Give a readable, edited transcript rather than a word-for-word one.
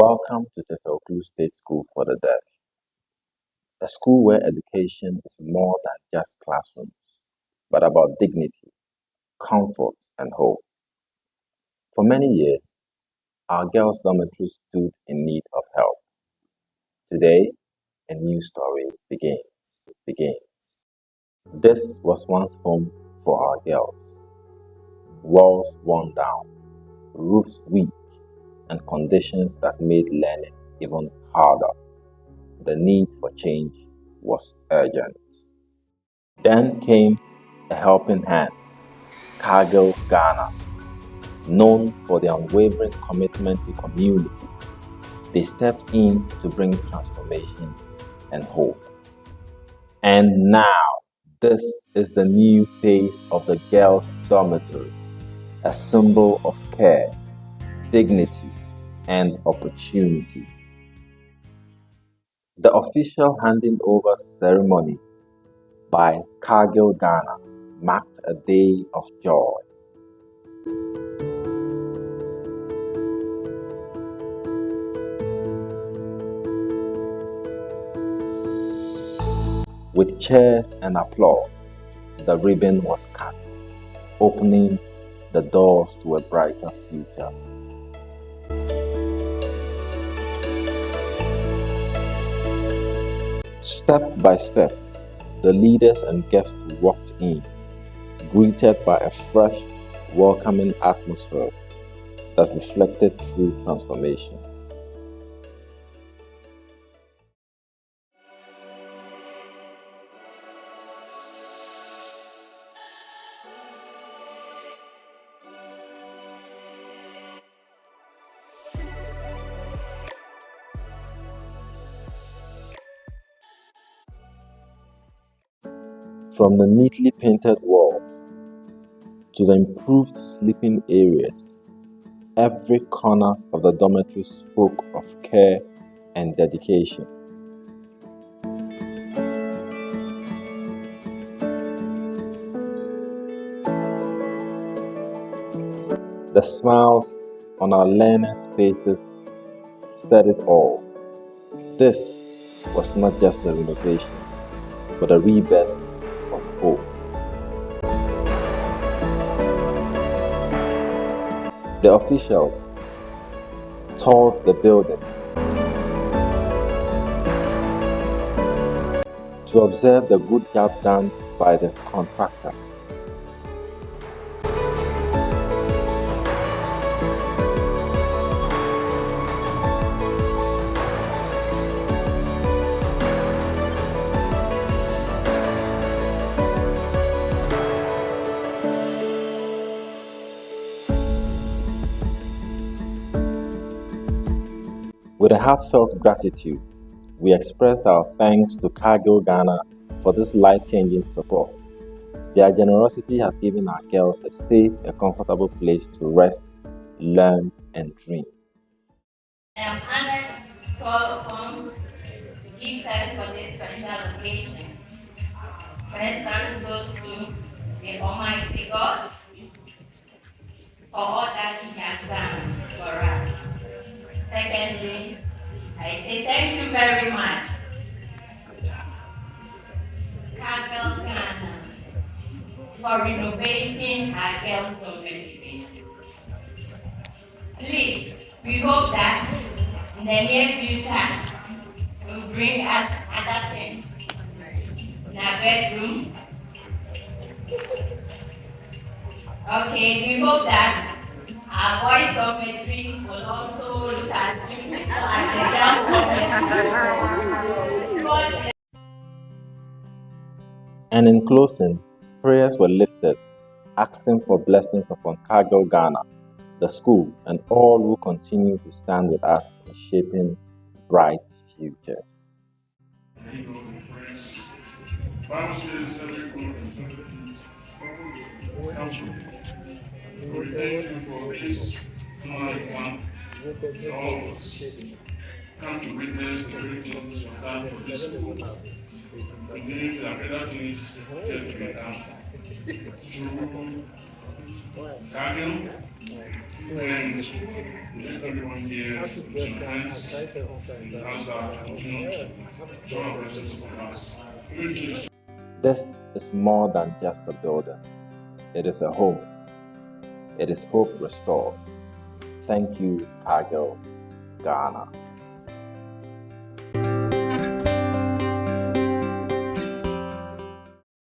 Welcome to Tetteh-Ocloo State School for the Deaf, a school where education is more than just classrooms, but about dignity, comfort, and hope. For many years, our girls' dormitory stood in need of help. Today, a new story begins. This was once home for our girls. Walls worn down, roofs weak, and conditions that made learning even harder. The need for change was urgent. Then came a helping hand, Cargill Ghana, known for their unwavering commitment to communities. They stepped in to bring transformation and hope. And now, this is the new face of the girls' dormitory, a symbol of care, dignity, and opportunity. The official handing over ceremony by Cargill Ghana marked a day of joy. With cheers and applause, the ribbon was cut, opening the doors to a brighter future. Step by step, the leaders and guests walked in, greeted by a fresh, welcoming atmosphere that reflected true transformation. From the neatly painted walls to the improved sleeping areas, every corner of the dormitory spoke of care and dedication. The smiles on our learners' faces said it all. This was not just a renovation, but a rebirth of hope. The officials toured the building to observe the good job done by the contractor. With a heartfelt gratitude, we expressed our thanks to Cargill Ghana for this life-changing support. Their generosity has given our girls a safe and comfortable place to rest, learn, and dream. I am honored to call upon to give thanks for this special occasion. First, thanks goes to the Almighty God for all that He has done for us. Secondly, I say thank you very much, Cargill Ghana, for renovating our girls' dormitory. Please, we hope that in the near future will bring us other things in our bedroom. Okay, we hope that our boys' dormitory will also look at beautiful as a young dormitory. And in closing, prayers were lifted, asking for blessings upon Cargill Ghana, the school, and all who continue to stand with us in shaping bright futures. Bible says every good and helpful. We thank you for this light one, all of us. Come to witness the great things you have done for this school. We believe that better things yet to be done through Cargill, and let everyone here to enhance as our continue to show our presence with us. This is more than just a building. It is a home. It is hope restored. Thank you, Cargill Ghana.